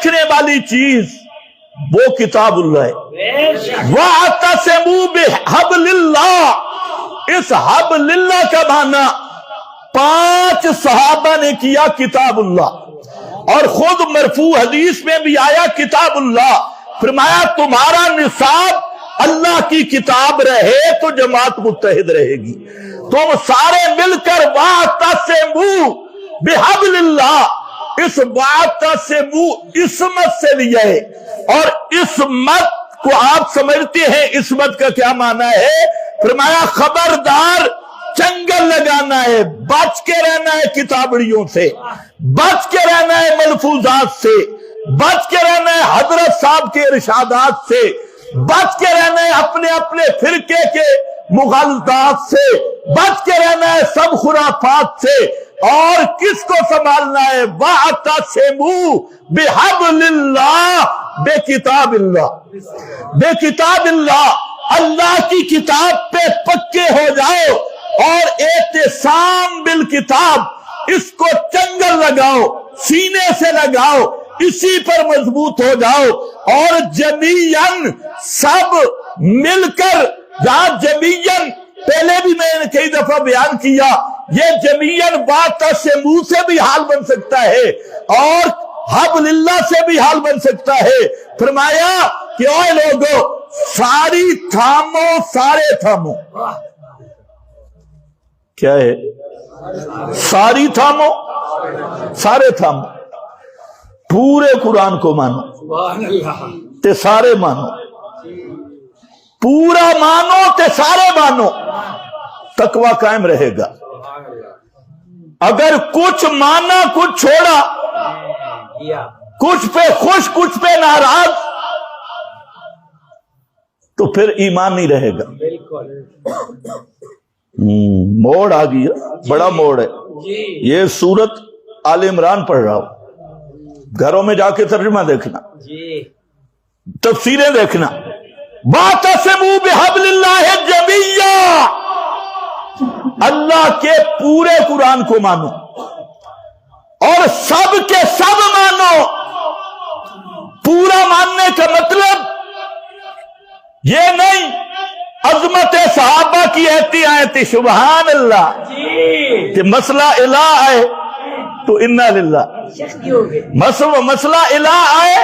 रखने वाली चीज वो किताबुल्लाह है। वअतसिमू बिहब्लिल्लाह, इस हब्लिल्लाह का माना 5 सहाबा ने किया किताबुल्लाह, और खुद मरफू हदीस में भी आया किताबुल्लाह। फरमाया तुम्हारा निसाब अल्लाह की किताब रहे तो जमात मुत्तहिद रहेगी। तुम सारे मिलकर वअतसिमू बिहब्लिल्लाह, इस वअतसिमू इसमत से लिया है, और इसमत को आप समझते हैं इसमत का क्या माना है। फरमाया खबरदार चंगल लगाना है, बच के रहना है किताबड़ियों से, बच के रहना है मलफूजात से, बच के रहना है हजरत साहब के इरशादात से, बच के रहना है अपने अपने फिरके के मुगलतात से, बच के रहना है सब खुराफात से। और किसको संभालना है? वअतसिमू बिहब्लिल्लाह, बेकिताबिल्लाह, बेकिताबिल्लाह, अल्लाह की किताब पे पक्के हो जाओ, और एहतिसाम बिल किताब, इसको चंगल लगाओ, सीने से लगाओ, इसी पर मजबूत हो जाओ। और जमीयन, सब मिलकर, जहां जमीयन पहले भी मैंने कई दफा बयान किया, ये जमीयन वअतसिमू से भी हाल बन सकता है और हब्लिल्लाह से भी हाल बन सकता है। फरमाया कि ओए लोगों, सारी थामो, सारे थामो। क्या है? सारी थामो, सारे थामो, पूरे कुरान को मानो ते सारे मानो, पूरा मानो ते सारे मानो, तकवा कायम रहेगा। अगर कुछ माना कुछ छोड़ा, कुछ पे खुश कुछ पे नाराज, तो फिर ईमान नहीं रहेगा। मोड़ आ गया, बड़ा मोड़ है ये। सूरत आल इमरान पढ़ रहा हूं, घरों में जाके तर्जुमा देखना, तफसीरें देखना। वअतसिमू बिहब्लिल्लाह जमीया, अल्लाह के पूरे कुरान को मानो और सब के सब मानो। पूरा मानने का मतलब ये नहीं अजमत सहाबा की ऐती आयती सुबहान अल्लाह कि मसला इला आए तो इन्ना लिल्लाह, मसला इला आए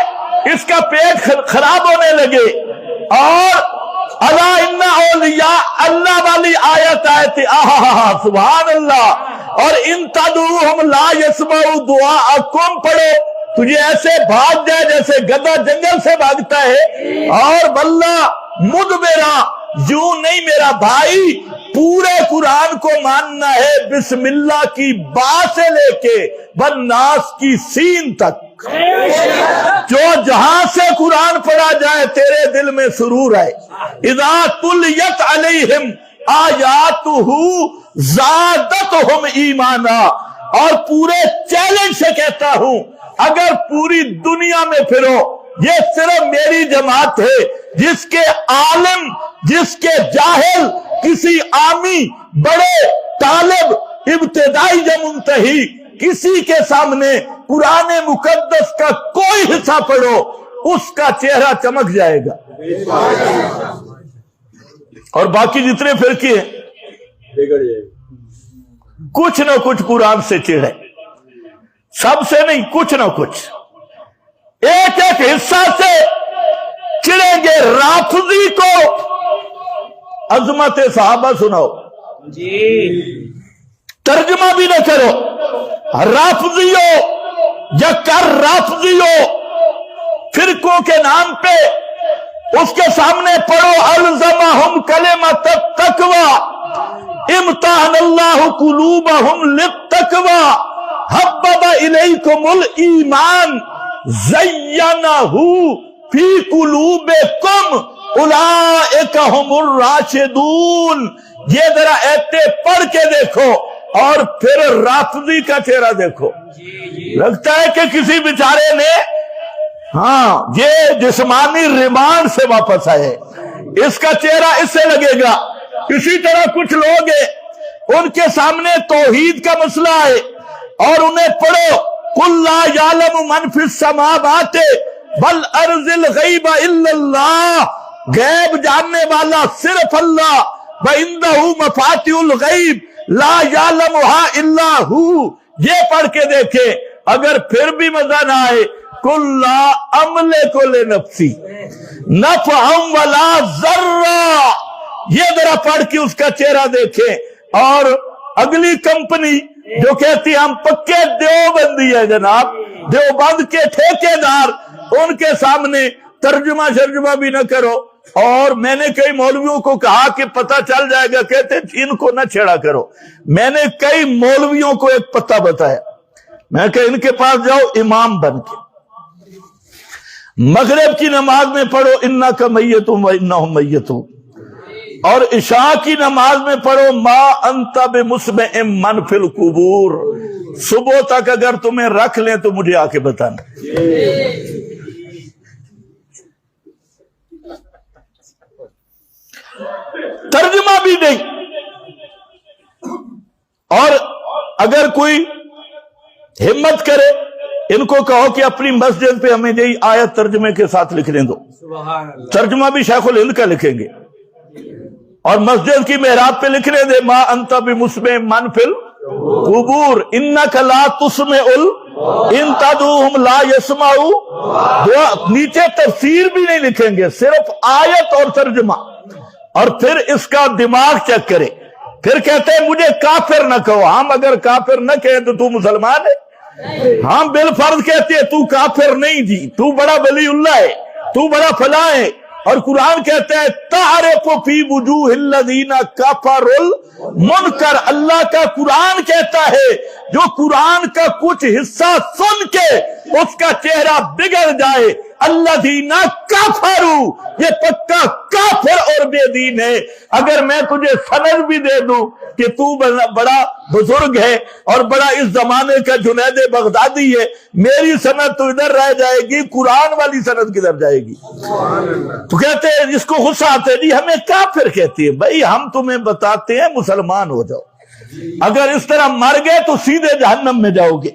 इसका पेट खराब होने लगे, और अला इन्ना औलिया, अल्लाह वाली आयत आयती आहा सुबहान अल्लाह। और इन तदऊहुम ला यस्मऊ दुआअकुम पढ़ो, तुझे ऐसे भाग जाए जैसे गधा जंगल से भागता है। और वल्ला मुदबिरा, यूं नहीं मेरा भाई, पूरे कुरान को मानना है बिस्मिल्लाह की बा से लेके वन्नास की सीन तक। जो जहां से कुरान पढ़ा जाए तेरे दिल में सुरूर आए। इज़ा तुलियत अलैहिम आयातुहु ज़ादतहुम ईमाना, और पूरे चैलेंज से कहता हूं, अगर पूरी दुनिया में फिरो, ये सिर्फ मेरी जमात है जिसके आलिम, जिसके जाहिल, किसी आमी, बड़े तालिब, इब्तिदाई या मुंतही, किसी के सामने कुरान मुकद्दस का कोई हिस्सा पढ़ो, उसका चेहरा चमक जाएगा। और बाकी जितने फिरके हैं कुछ न कुछ कुरान से चिढ़े, सबसे नहीं, कुछ न कुछ, एक एक हिस्सा से चिढ़ेंगे। राफजी को अजमत सहाबा सुनाओ जी, तर्जुमा भी न करो, राफजियो या कर राफजियो, फिरकों के नाम पे उसके सामने पढ़ो अलज़महुम कलिमत तक़वा, इम्तहनल्लाहु कुलूबहुम लित्तक़वा, हब्बबा इलैकुमुल ईमान, ज़य्यनहु फी कुलूबिकुम, उलाइका हुमुर राशिदून। ये जरा ऐते पढ़ के देखो और फिर राफजी का चेहरा देखो, लगता है कि किसी बेचारे ने, हाँ, ये जिस्मानी रिमांड से वापस आए, इसका चेहरा इससे लगेगा। इसी तरह कुछ लोग हैं, उनके सामने तौहीद का मसला है और उन्हें पढ़ो कुल لا یعلم من فی السماوات والارض الغیب الا اللہ، غیب جاننے والا صرف اللہ، وَعِندَهُ مَفَاتِحُ الْغَیب لا یعلمها الا ہو۔ یہ پڑھ کے دیکھے، اگر پھر بھی مزہ نہ آئے، قُلْ لَا أَمْلِكُ لِنَفْسِي نَفْعًا وَلَا ضَرًّا، یہ ذرا پڑھ کے اس کا چہرہ دیکھیں۔ اور اگلی کمپنی جو کہتی ہم پکے دیوبندی ہے جناب، دیوبند کے ٹھیکیدار، ان کے سامنے ترجمہ شرجمہ بھی نہ کرو۔ اور میں نے کئی مولویوں کو کہا کہ پتہ چل جائے گا، کہتے ان کو نہ چھیڑا کرو۔ میں نے کئی مولویوں کو ایک پتہ بتایا، میں کہ ان کے پاس جاؤ امام بن کے، مغرب کی نماز میں پڑھو اِنَّكَ مَيِّتٌ وَإِنَّهُمْ مَيِّتُونَ، اور عشاء کی نماز میں پڑھو ما انت بمسمع من فی القبور، صبح تک اگر تمہیں رکھ لیں تو مجھے آ کے بتانا۔ ترجمہ بھی نہیں۔ اور اگر کوئی ہمت کرے، ان کو کہو کہ اپنی مسجد پہ ہمیں یہی آیت ترجمے کے ساتھ لکھنے دو، ترجمہ بھی شیخ الہند کا لکھیں گے، اور مسجد کی محراب پہ لکھنے دے ما انت بمسمع من فی القبور انک لا تسمع ان تدعوہم لا یسمعوا، نیچے تفسیر بھی نہیں لکھیں گے، صرف آیت اور ترجمہ۔ اور پھر اس کا دماغ چیک کرے، پھر کہتے ہیں مجھے کافر نہ کہو۔ ہم اگر کافر نہ کہیں تو تو مسلمان ہے، ہم بالفرض کہتے ہیں تو کافر نہیں جی، تو بڑا ولی اللہ ہے، تو بڑا فلاں ہے۔ اور قرآن کہتا ہے تعرف فی وجوہ الذین کفروا المنکر، اللہ کا قرآن کہتا ہے جو قرآن کا کچھ حصہ سن کے اس کا چہرہ بگڑ جائے، الذین کفروا، یہ پکا کافر اور بے دین ہے۔ اگر میں تجھے سند بھی دے دوں کہ تو بڑا بزرگ ہے اور بڑا اس زمانے کا جنید بغدادی ہے، میری سند تو ادھر رہ جائے گی، قرآن والی سند کدھر جائے گی؟ تو کہتے ہیں جس کو غصہ آتے ہیں جی ہمیں کافر کہتی ہے، بھائی ہم تمہیں بتاتے ہیں مسلمان ہو جاؤ، اگر اس طرح مر گئے تو سیدھے جہنم میں جاؤ گے۔